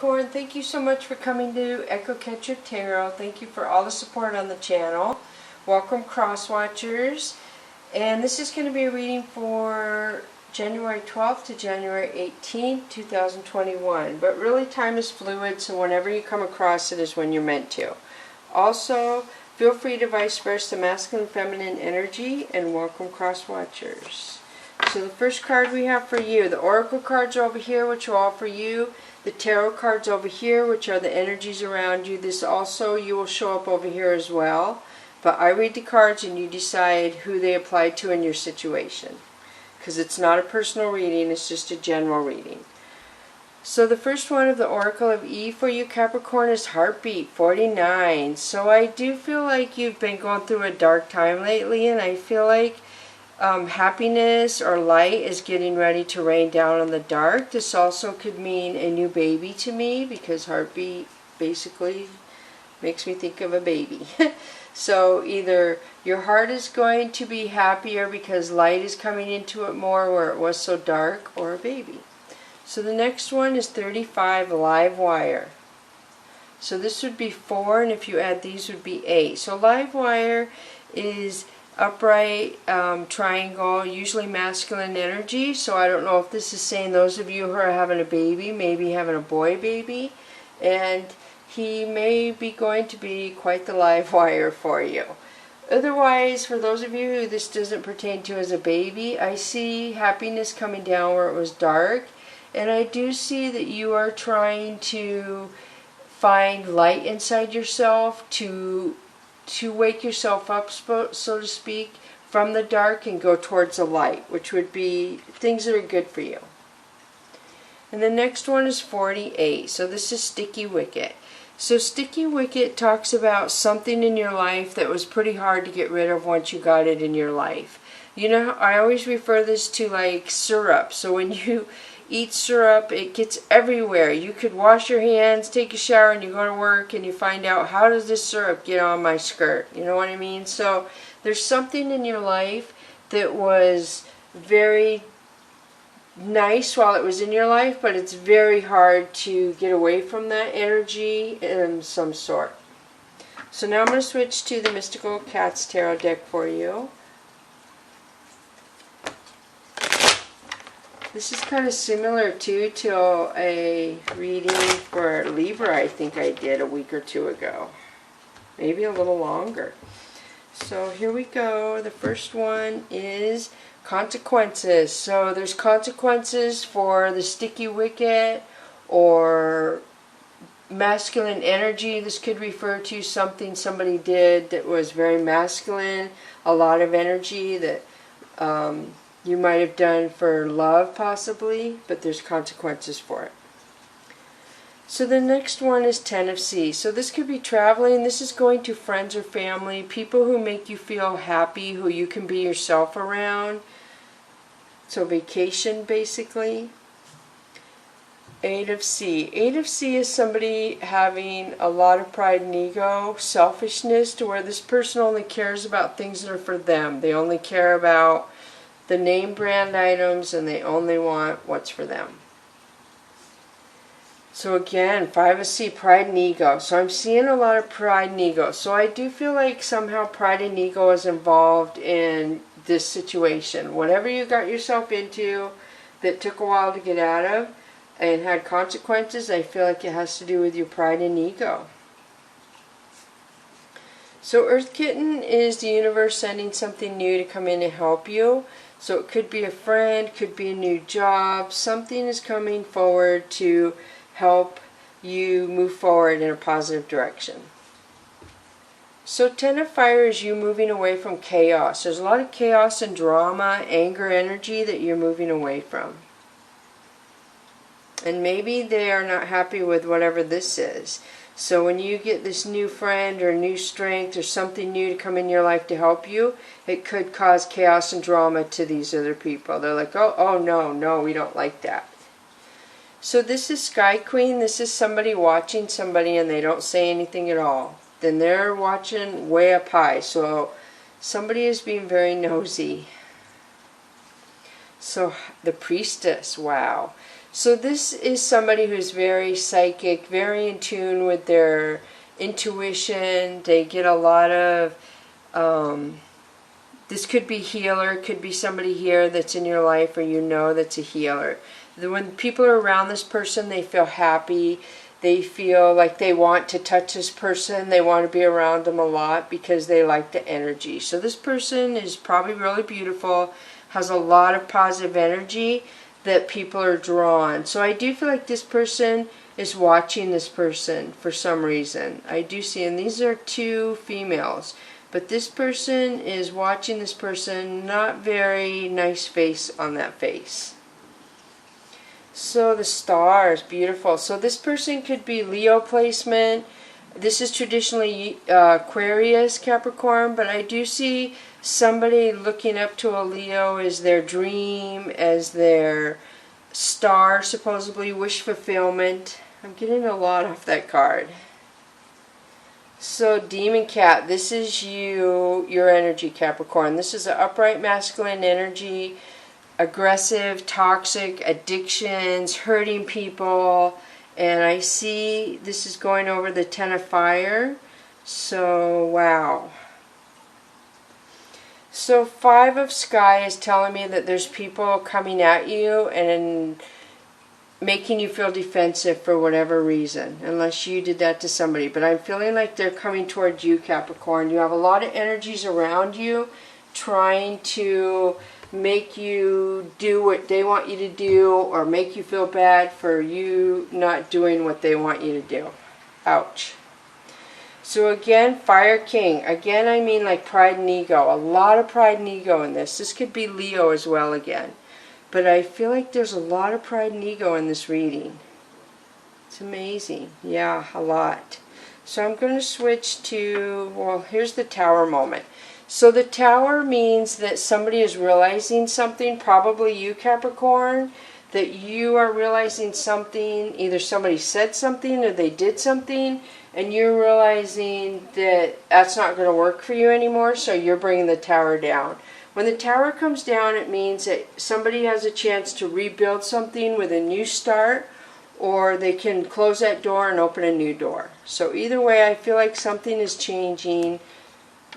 Capricorn, thank you so much for coming to Echo Catcher Tarot. Thank you for all the support on the channel. Welcome, cross watchers. And this is going to be a reading for January 12th to January 18th, 2021. But really, time is fluid, so whenever you come across it is when you're meant to. Also, feel free to vice versa, masculine, feminine energy, and welcome, cross watchers. So the first card we have for you, the Oracle cards are over here, which are all for you. The Tarot cards over here, which are the energies around you. This also, you will show up over here as well. But I read the cards and you decide who they apply to in your situation. Because it's not a personal reading, it's just a general reading. So the first one of the Oracle of E for you, Capricorn, is Heartbeat 49. So I do feel like you've been going through a dark time lately, and I feel like happiness or light is getting ready to rain down on the dark. This also could mean a new baby to me, because heartbeat basically makes me think of a baby. So either your heart is going to be happier because light is coming into it more where it was so dark, or a baby. So the next one is 35, live wire. So this would be 4, and if you add these would be 8. So live wire is upright triangle, usually masculine energy. So I don't know if this is saying those of you who are having a baby, maybe having a boy baby, and he may be going to be quite the live wire for you. Otherwise, for those of you who this doesn't pertain to as a baby, I see happiness coming down where it was dark, and I do see that you are trying to find light inside yourself, to wake yourself up, so to speak, from the dark and go towards the light, which would be things that are good for you. And the next one is 48. So this is Sticky Wicket. So Sticky Wicket talks about something in your life that was pretty hard to get rid of once you got it in your life. You know, I always refer this to like syrup. So when you eat syrup, it gets everywhere. You could wash your hands, take a shower, and you go to work and you find out, how does this syrup get on my skirt? You know what I mean? So there's something in your life that was very nice while it was in your life, but it's very hard to get away from that energy in some sort. So now I'm going to switch to the Mystical Cats Tarot deck for you. This is kind of similar too to a reading for Libra I think I did a week or two ago. Maybe a little longer. So here we go. The first one is consequences. So there's consequences for the Sticky Wicket or masculine energy. This could refer to something somebody did that was very masculine, a lot of energy that you might have done for love possibly, but there's consequences for it. So the next one is 10 of C. So this could be traveling. This is going to friends or family, people who make you feel happy, who you can be yourself around. So vacation basically. 8 of C. 8 of C is somebody having a lot of pride and ego, selfishness, to where this person only cares about things that are for them. They only care about the name brand items, and they only want what's for them. So again, 5 of C, pride and ego. So I'm seeing a lot of pride and ego. So I do feel like somehow pride and ego is involved in this situation. Whatever you got yourself into that took a while to get out of and had consequences, I feel like it has to do with your pride and ego. So Earth Kitten is the universe sending something new to come in and help you. So it could be a friend, could be a new job. Something is coming forward to help you move forward in a positive direction. So 10 of Fire is you moving away from chaos. There's a lot of chaos and drama, anger energy that you're moving away from. And maybe they are not happy with whatever this is. So when you get this new friend or new strength or something new to come in your life to help you, it could cause chaos and drama to these other people. They're like, oh no, we don't like that. So this is Sky Queen. This is somebody watching somebody and they don't say anything at all. Then they're watching way up high. So somebody is being very nosy. So the Priestess, wow. So this is somebody who's very psychic, very in tune with their intuition. They get a lot of, this could be healer, it could be somebody here that's in your life or you know that's a healer. When people are around this person, they feel happy. They feel like they want to touch this person. They want to be around them a lot because they like the energy. So this person is probably really beautiful, has a lot of positive energy that people are drawn. So I do feel like this person is watching this person for some reason. I do see, and these are two females, but this person is watching this person, not very nice face on that face. So the star is beautiful. So this person could be Leo placement. This is traditionally Aquarius, Capricorn, but I do see somebody looking up to a Leo as their dream, as their star, supposedly wish fulfillment. I'm getting a lot off that card. So Demon Cat, this is you, your energy, Capricorn. This is an upright masculine energy, aggressive, toxic, addictions, hurting people. And I see this is going over the Ten of Fire. So, wow. So, Five of Sky is telling me that there's people coming at you and making you feel defensive for whatever reason, unless you did that to somebody. But I'm feeling like they're coming towards you, Capricorn. You have a lot of energies around you trying to make you do what they want you to do or make you feel bad for you not doing what they want you to do. Ouch. So again, Fire King. Again, I mean like pride and ego. A lot of pride and ego in this. This could be Leo as well again. But I feel like there's a lot of pride and ego in this reading. It's amazing. Yeah, a lot. So I'm going to switch to, well, here's the Tower moment. So the Tower means that somebody is realizing something, probably you, Capricorn, that you are realizing something, either somebody said something or they did something, and you're realizing that that's not going to work for you anymore, so you're bringing the Tower down. When the Tower comes down, it means that somebody has a chance to rebuild something with a new start, or they can close that door and open a new door. So either way, I feel like something is changing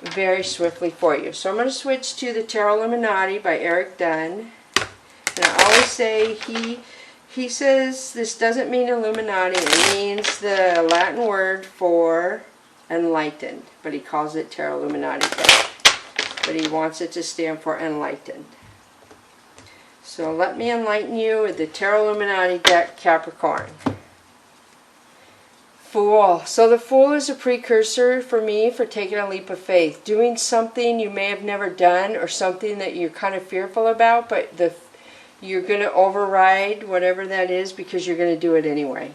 very swiftly for you. So I'm going to switch to the Tarot Illuminati by Eric Dunn. And I always say he says this doesn't mean Illuminati, it means the Latin word for enlightened, but he calls it Tarot Illuminati deck. But he wants it to stand for enlightened. So let me enlighten you with the Tarot Illuminati deck, Capricorn. Fool. So the Fool is a precursor for me for taking a leap of faith. Doing something you may have never done or something that you're kind of fearful about, but you're going to override whatever that is because you're going to do it anyway.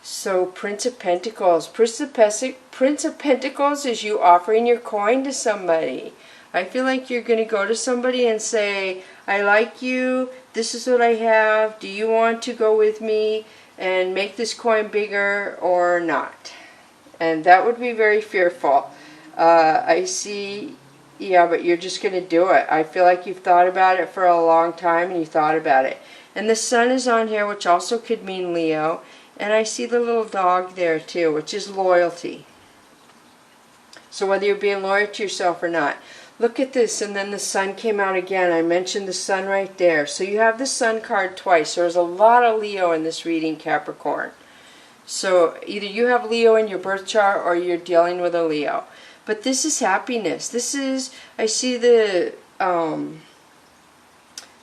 So Prince of Pentacles. Prince of Pentacles is you offering your coin to somebody. I feel like you're going to go to somebody and say, I like you, this is what I have, do you want to go with me and make this coin bigger or not? And that would be very fearful. I see, yeah, but you're just going to do it. I feel like you've thought about it for a long time and you thought about it. And the Sun is on here, which also could mean Leo. And I see the little dog there too, which is loyalty. So whether you're being loyal to yourself or not. Look at this, and then the Sun came out again. I mentioned the Sun right there. So you have the Sun card twice. There's a lot of Leo in this reading, Capricorn. So either you have Leo in your birth chart or you're dealing with a Leo. But this is happiness. This is, I see the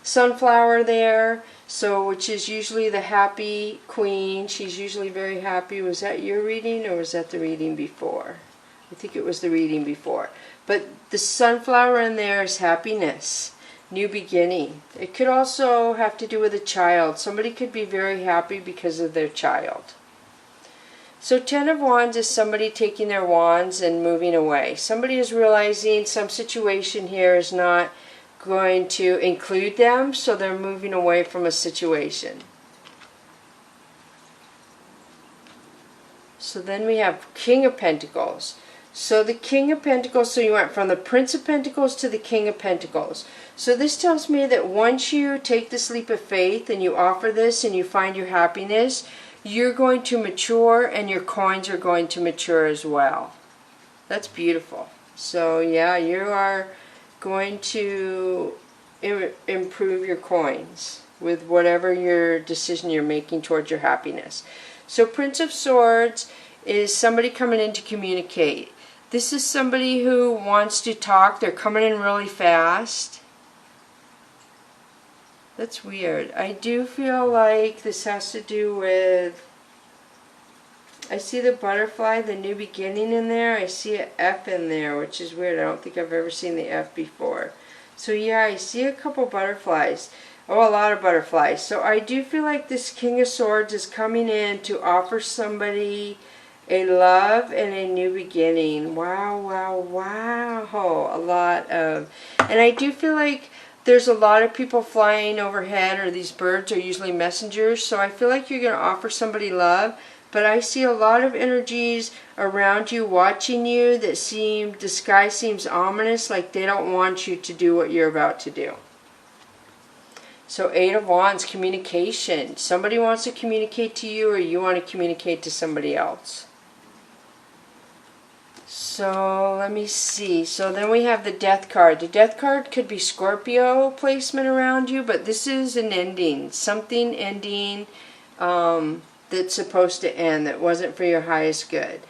sunflower there, so which is usually the happy queen. She's usually very happy. Was that your reading or was that the reading before? I think it was the reading before. But the sunflower in there is happiness, new beginning. It could also have to do with a child. Somebody could be very happy because of their child. So Ten of Wands is somebody taking their wands and moving away. Somebody is realizing some situation here is not going to include them, so they're moving away from a situation. So then we have King of Pentacles. So the King of Pentacles, so you went from the Prince of Pentacles to the King of Pentacles. So this tells me that once you take this leap of faith and you offer this and you find your happiness, you're going to mature and your coins are going to mature as well. That's beautiful. So yeah, you are going to improve your coins with whatever your decision you're making towards your happiness. So Prince of Swords is somebody coming in to communicate. This is somebody who wants to talk. They're coming in really fast. That's weird. I do feel like this has to do with, I see the butterfly, the new beginning in there. I see an F in there, which is weird. I don't think I've ever seen the F before. So yeah, I see a couple butterflies. Oh, a lot of butterflies. So I do feel like this King of Swords is coming in to offer somebody a love and a new beginning. Wow, wow, wow. A lot of, and I do feel like there's a lot of people flying overhead, or these birds are usually messengers. So I feel like you're going to offer somebody love. But I see a lot of energies around you, watching you, that seem, the sky seems ominous, like they don't want you to do what you're about to do. So 8 of Wands, communication. Somebody wants to communicate to you, or you want to communicate to somebody else. So let me see. So then we have the Death card. The Death card could be Scorpio placement around you, but this is an ending. Something ending that's supposed to end, that wasn't for your highest good.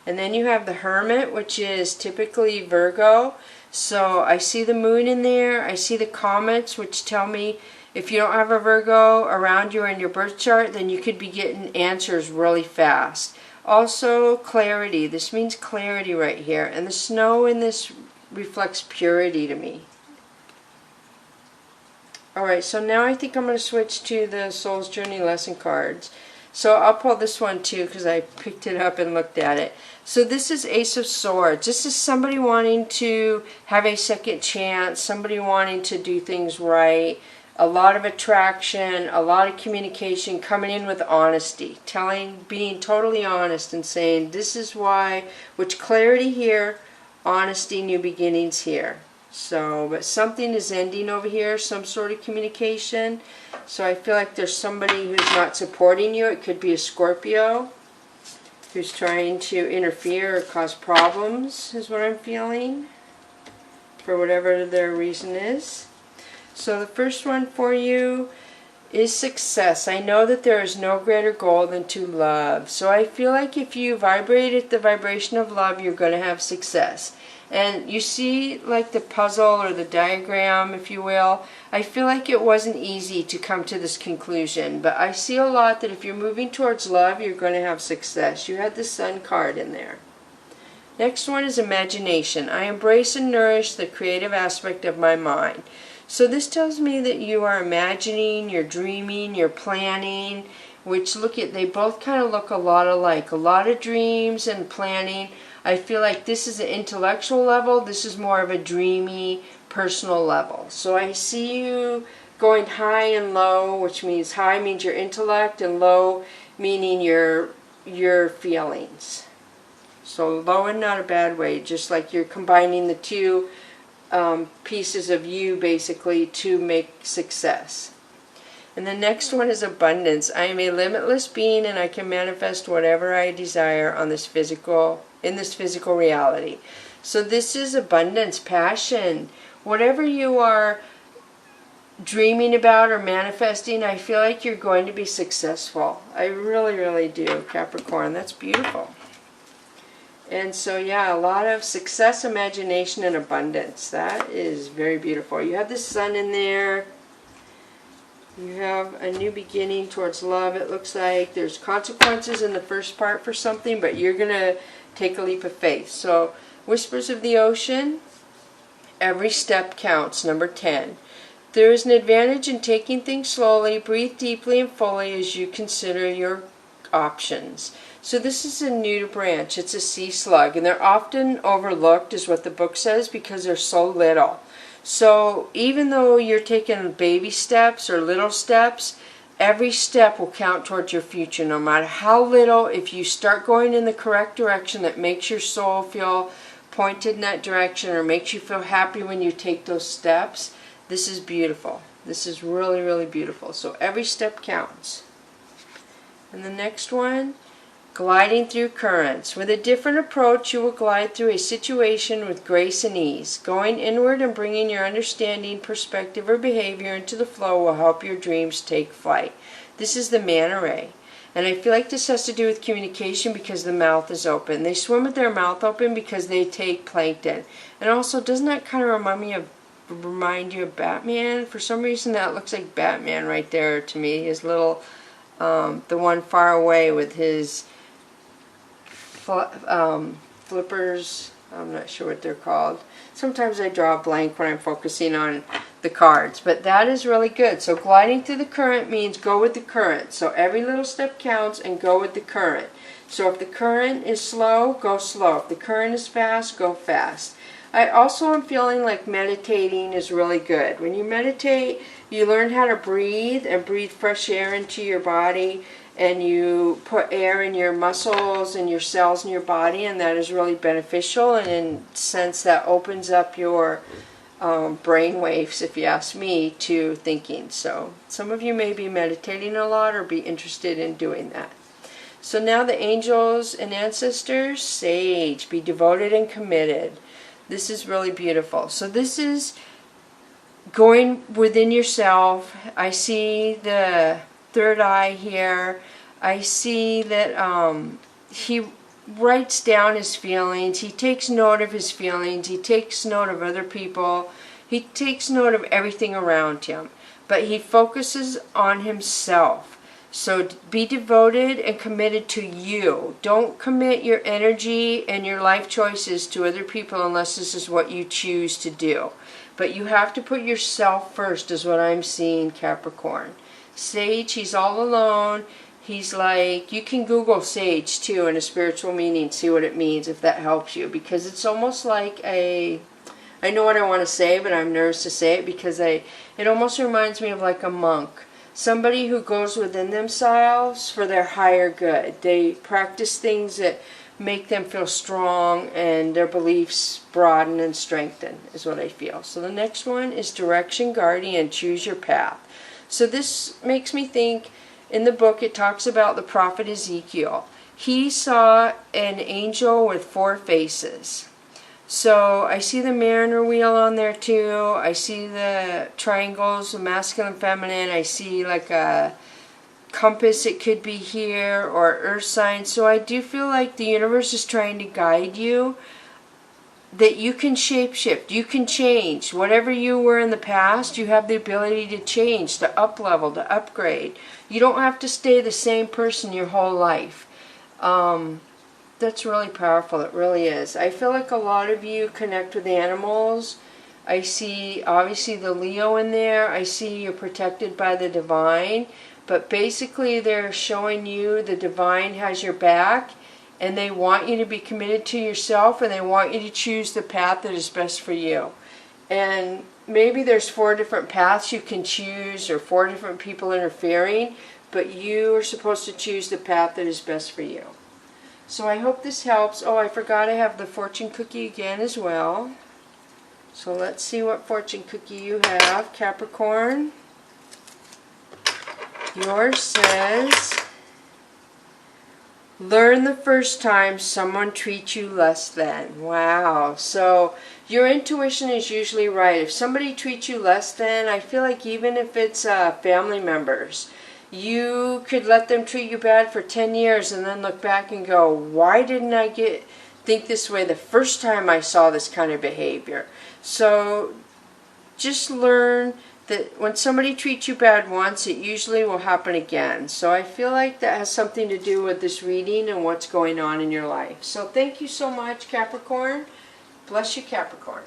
And then you have the Hermit, which is typically Virgo. So I see the moon in there. I see the comets, which tell me if you don't have a Virgo around you or in your birth chart, then you could be getting answers really fast. Also, clarity. This means clarity right here. And the snow in this reflects purity to me. Alright, so now I think I'm going to switch to the Soul's Journey lesson cards. So I'll pull this one too, because I picked it up and looked at it. So this is Ace of Swords. This is somebody wanting to have a second chance, somebody wanting to do things right. A lot of attraction, a lot of communication, coming in with honesty, being totally honest and saying this is why, which clarity here, honesty, new beginnings here. So, but something is ending over here, some sort of communication. So I feel like there's somebody who's not supporting you. It could be a Scorpio who's trying to interfere or cause problems, is what I'm feeling, for whatever their reason is. So the first one for you is success. I know that there is no greater goal than to love. So I feel like if you vibrate at the vibration of love, you're going to have success. And you see like the puzzle or the diagram, if you will. I feel like it wasn't easy to come to this conclusion. But I see a lot that if you're moving towards love, you're going to have success. You had the Sun card in there. Next one is imagination. I embrace and nourish the creative aspect of my mind. So this tells me that you are imagining, you're dreaming, you're planning, which they both kind of look a lot alike. A lot of dreams and planning. I feel like this is an intellectual level. This is more of a dreamy, personal level. So I see you going high and low, which means high means your intellect and low meaning your feelings. So low in not a bad way, just like you're combining the two pieces of you basically to make success. And the next one is abundance. I am a limitless being and I can manifest whatever I desire in this physical reality. So this is abundance, passion. Whatever you are dreaming about or manifesting, I feel like you're going to be successful. I really, really do, Capricorn. That's beautiful. And so, yeah, a lot of success, imagination, and abundance. That is very beautiful. You have the Sun in there. You have a new beginning towards love, it looks like. There's consequences in the first part for something, but you're going to take a leap of faith. So, Whispers of the Ocean. Every step counts, number 10. There is an advantage in taking things slowly. Breathe deeply and fully as you consider your options. So this is a nudibranch branch. It's a sea slug, and they're often overlooked, is what the book says, because they're so little. So even though you're taking baby steps or little steps, every step will count towards your future, no matter how little. If you start going in the correct direction that makes your soul feel pointed in that direction, or makes you feel happy when you take those steps, this is beautiful. This is really, really beautiful. So every step counts. And the next one, gliding through currents. With a different approach, you will glide through a situation with grace and ease. Going inward and bringing your understanding, perspective, or behavior into the flow will help your dreams take flight. This is the manta ray. And I feel like this has to do with communication because the mouth is open. They swim with their mouth open because they take plankton. And also, doesn't that kind of remind you of Batman? For some reason that looks like Batman right there to me. His little, the one far away with his flippers. I'm not sure what they're called. Sometimes I draw a blank when I'm focusing on the cards, but that is really good. So gliding through the current means go with the current. So every little step counts and go with the current. So if the current is slow, go slow. If the current is fast, go fast. I also am feeling like meditating is really good. When you meditate, you learn how to breathe and breathe fresh air into your body, and you put air in your muscles and your cells in your body, and that is really beneficial, and in a sense that opens up your brain waves, if you ask me, to thinking. So some of you may be meditating a lot or be interested in doing that. So now the angels and ancestors, sage, be devoted and committed. This is really beautiful. So this is going within yourself. I see the third eye here. I see that he writes down his feelings. He takes note of his feelings. He takes note of other people. He takes note of everything around him. But he focuses on himself. So be devoted and committed to you. Don't commit your energy and your life choices to other people unless this is what you choose to do. But you have to put yourself first, is what I'm seeing, Capricorn. Sage, he's all alone. He's like, you can Google sage too in a spiritual meaning, see what it means if that helps you. Because it's almost like a, I know what I want to say, but I'm nervous to say it because it almost reminds me of like a monk. Somebody who goes within themselves for their higher good. They practice things that make them feel strong and their beliefs broaden and strengthen, is what I feel. So the next one is direction guardian, choose your path. So this makes me think, in the book it talks about the prophet Ezekiel. He saw an angel with 4 faces. So I see the mariner wheel on there too. I see the triangles, the masculine, feminine. I see like a compass, it could be here, or earth sign. So I do feel like the universe is trying to guide you, that you can shapeshift, you can change. Whatever you were in the past, you have the ability to change, to up-level, to upgrade. You don't have to stay the same person your whole life. That's really powerful, it really is. I feel like a lot of you connect with animals. I see obviously the Leo in there. I see you're protected by the divine. But basically they're showing you the divine has your back, and they want you to be committed to yourself, and they want you to choose the path that is best for you. And maybe there's 4 different paths you can choose, or 4 different people interfering, but you are supposed to choose the path that is best for you. So I hope this helps. Oh, I forgot I have the fortune cookie again as well. So let's see what fortune cookie you have, Capricorn. Yours says, learn the first time someone treats you less than. Wow. So your intuition is usually right. If somebody treats you less than, I feel like even if it's family members, you could let them treat you bad for 10 years and then look back and go, why didn't I think this way the first time I saw this kind of behavior? So just learn that when somebody treats you bad once, it usually will happen again. So I feel like that has something to do with this reading and what's going on in your life. So thank you so much, Capricorn. Bless you, Capricorn.